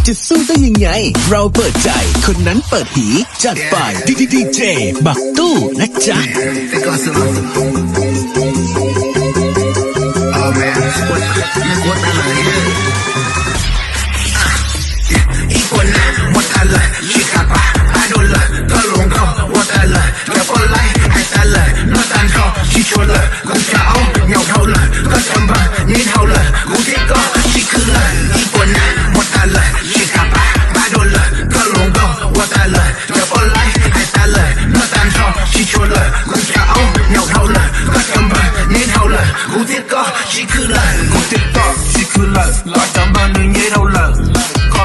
จะสู้ได้ยังไงเราเปิดใจคนนั้นเปิดหีจัดไปดีเจบักตู้นะจ๊ะ Oh man, Iguana, botala, chicapa, adola, talonga, botala, yapola, aitala, no tanto, chichola, kuchao, nyautola, kasamba, nidhola, kutika, chikula, Iguana, botala, chicapa, adola, talonga, botala, yapola, aitala, no tanto, chichola, kuchao, nyautola, kasamba, nidhola, kutika, chikula, kasamba, nidhola.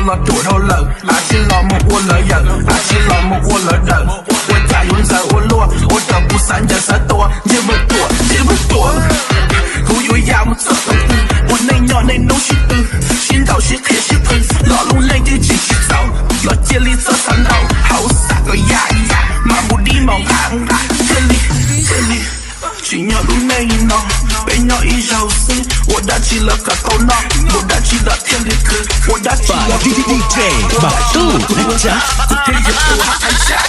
Là tuổi đâu lợn, chỉ là một quân lợi giận, chỉ là một quân lợi đận. Quân chạy quân giờ quân lua, quân tập quân sáng giờ sáng tua, như một tuổi. Cú vui dạo một giấc đầu tư, quân này nhỏ này nấu shit tư, xin đầu shit khẽ shit thân, lọ lung lên đi chỉ giàu, lọ chia ly sơ sẵn đầu, hậu xả cái dạ, mà một đi màu hàng đã, chia ly. Chỉ nhỏ lúc này nó bên nhỏ ý giàu sinh, tôi đã chỉ là cả câu nói, tôi đã chỉ là thiên liệt cử, tôi đã chỉ là DJ Bạc Tuนะจ๊ะ thế giới của anh cha.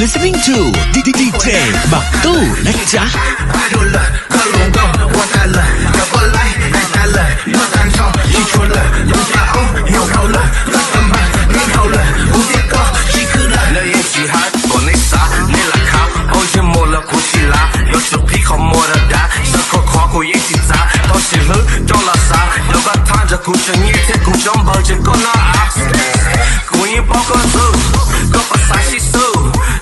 Listening to DJ Bạc Tuนะจ๊ะ Adola, talonga, botala, yapola, aitala, no tanto, chichola, kuchao, nyautola, kasamba, nidhola, kutika, chikula. 那一起喊，国内啥，你来看，我去摸了苦起啦，有时皮靠摸得大，手口夸苦一起砸，到时候到了啥，有个躺着苦着你天苦中抱着个那啊，苦一包个走，个把啥洗手。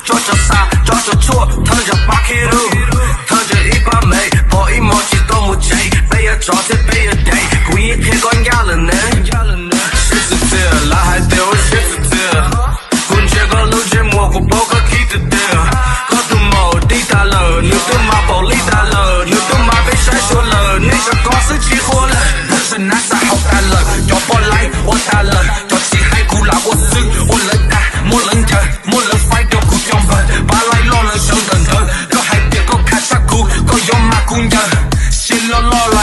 抓着啥，抓着错，躺着八 K 路，躺着一把眉，跑一毛钱都没钱，被人抓着被人逮，故意骗关押了呢。是是这，那还得我是是这，滚这个路这蘑菇包个 K 的的，个都冇地大了，你都妈暴力大了，你都妈被筛选了，你这公司起火了，不是拿啥好大了，要不来我大了，叫起海苦辣我死，我冷大，没人家，没人 fight 掉。把来落了上等等，个还别个看下苦，个有马工人，先落来，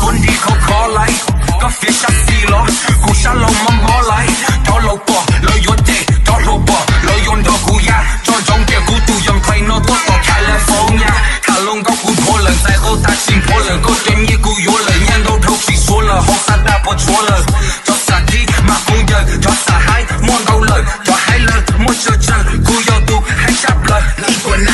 本地口来，个别下死了，苦下老妈摸来，找老婆，老有地，找老婆，老用到苦呀，找中间苦都用快乐多到开了风呀，卡龙高苦破了，在后大心破了，个专业苦有了，年头头起说了，后三大不错了，找啥地马工人，找啥海摸到了，找海了摸着针，苦要毒。Iguana,